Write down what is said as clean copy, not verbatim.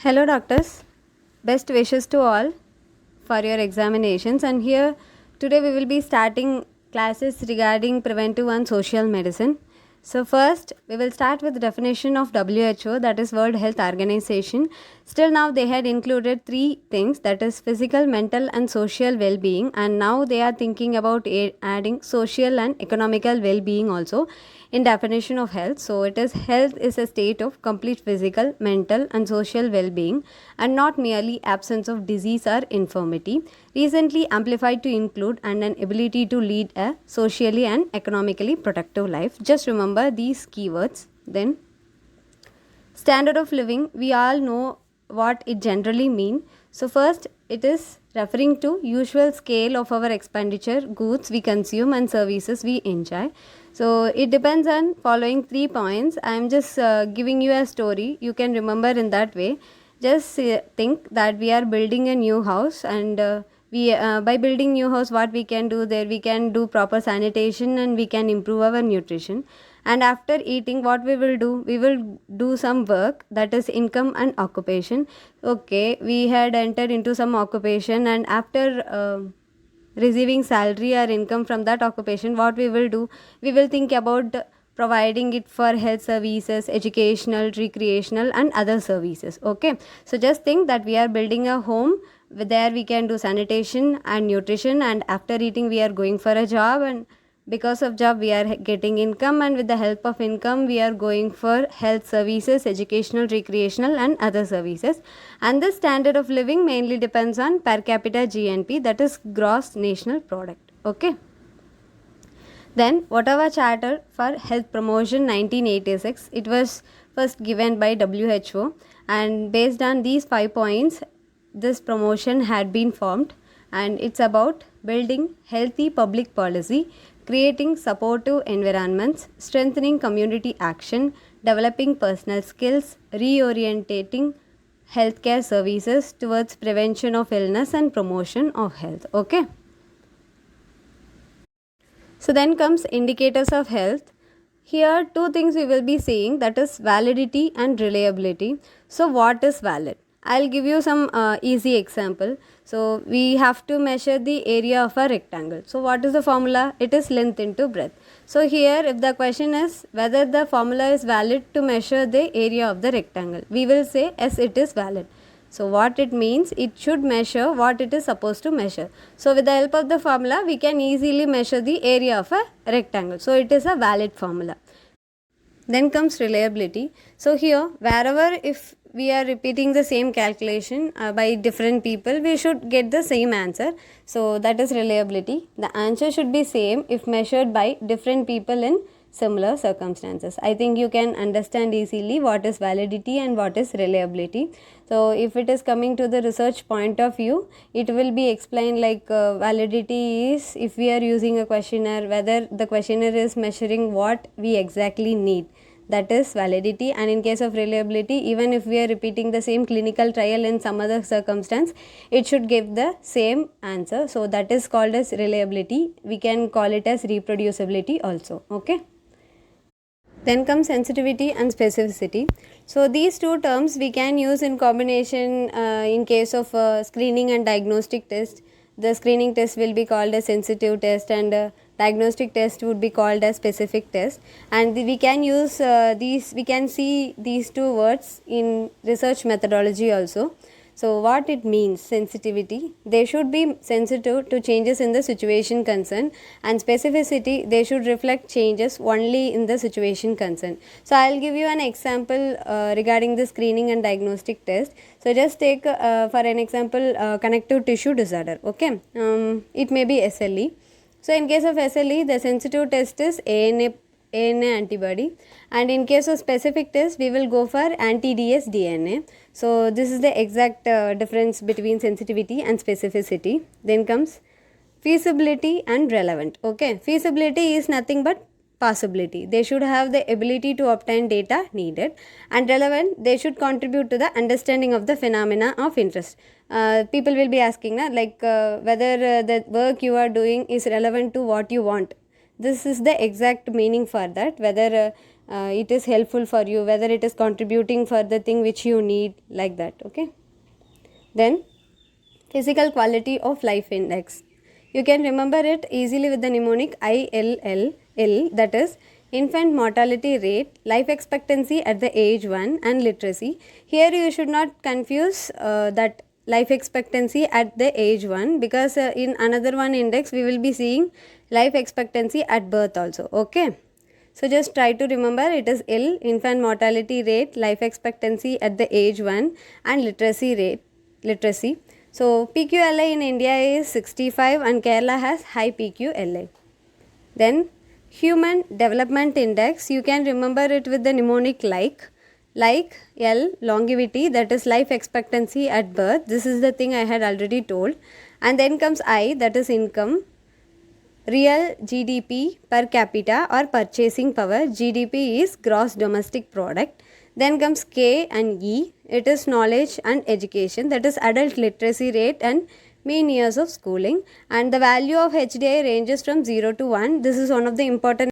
Hello, doctors. Best wishes to all for your examinations. And here today we will be starting classes regarding preventive and social medicine. So, first we will start with the definition of WHO, that is World Health Organization. Still now they had included three things, that is physical, mental, and social well being. And now they are thinking about adding social and economical well being also in definition of health. So it is health is a state of complete physical, mental and social well-being and not merely absence of disease or infirmity, recently amplified to include and an ability to lead a socially and economically productive life. Just remember these keywords. Then standard of living, we all know what it generally mean. So first it is referring to usual scale of our expenditure, goods we consume and services we enjoy. So it depends on following 3 points. I am just giving you a story. You can remember in that way. Just think that we are building a new house, and we by building new house, what we can do there? We can do proper sanitation and we can improve our nutrition. And after eating, what we will do? We will do some work, that is income and occupation. Okay, we had entered into some occupation, and after receiving salary or income from that occupation, what we will do? We will think about providing it for health services, educational, recreational and other services. Okay, so just think that we are building a home, there we can do sanitation and nutrition, and after eating we are going for a job, and because of job we are getting income, and with the help of income we are going for health services, educational, recreational and other services. And the standard of living mainly depends on per capita GNP, that is gross national product. Okay, then Ottawa Charter for Health Promotion 1986, it was first given by WHO, and based on these 5 points this promotion had been formed, and it's about building healthy public policy, creating supportive environments, strengthening community action, developing personal skills, reorientating healthcare services towards prevention of illness and promotion of health. Okay, so then comes indicators of health. Here two things we will be seeing, that is validity and reliability. So what is valid? I'll give you some easy example. So we have to measure the area of a rectangle. So what is the formula? It is length into breadth. So here if the question is whether the formula is valid to measure the area of the rectangle, we will say yes, it is valid. So what it means, it should measure what it is supposed to measure. So with the help of the formula we can easily measure the area of a rectangle. So it is a valid formula. Then comes reliability. So here wherever if we are repeating the same calculation by different people, we should get the same answer. So that is reliability. The answer should be same if measured by different people in similar circumstances. I think you can understand easily what is validity and what is reliability. So if it is coming to the research point of view, it will be explained like validity is if we are using a questionnaire, whether the questionnaire is measuring what we exactly need, that is validity. And in case of reliability, even if we are repeating the same clinical trial in some other circumstance, it should give the same answer. So that is called as reliability. We can call it as reproducibility also. Okay, then comes sensitivity and specificity. So these two terms we can use in combination in case of screening and diagnostic test. The screening test will be called a sensitive test, and diagnostic test would be called a specific test. And we can use we can see these two words in research methodology also. So what it means, sensitivity, they should be sensitive to changes in the situation concerned, and specificity, they should reflect changes only in the situation concerned. So I'll give you an example regarding the screening and diagnostic test. So just take for an example connective tissue disorder. Okay, it may be SLE. So in case of SLE, the sensitive test is ANA antibody, and in case of specific test we will go for anti-DS DNA. So this is the exact difference between sensitivity and specificity. Then comes feasibility and relevant. Okay, feasibility is nothing but possibility. They should have the ability to obtain data needed, and relevant, they should contribute to the understanding of the phenomena of interest. People will be asking whether the work you are doing is relevant to what you want. This is the exact meaning for that, whether it is helpful for you, whether it is contributing for the thing which you need, like that. Okay. Then physical quality of life index. You can remember it easily with the mnemonic ILLL, that is infant mortality rate, life expectancy at the age 1 and literacy. Here you should not confuse that life expectancy at the age 1, because in another one index we will be seeing life expectancy at birth also. Okay. So just try to remember, it is IL, infant mortality rate, life expectancy at the age 1 and literacy. So PQLI in India is 65 and Kerala has high PQLI. Then Human Development Index, you can remember it with the mnemonic like L, longevity, that is life expectancy at birth. This is the thing I had already told. And then comes I, that is income, real GDP per capita or purchasing power. GDP is gross domestic product. Then comes K and E, it is knowledge and education, that is adult literacy rate and mean years of schooling. And the value of HDI ranges from 0 to 1. This is one of the important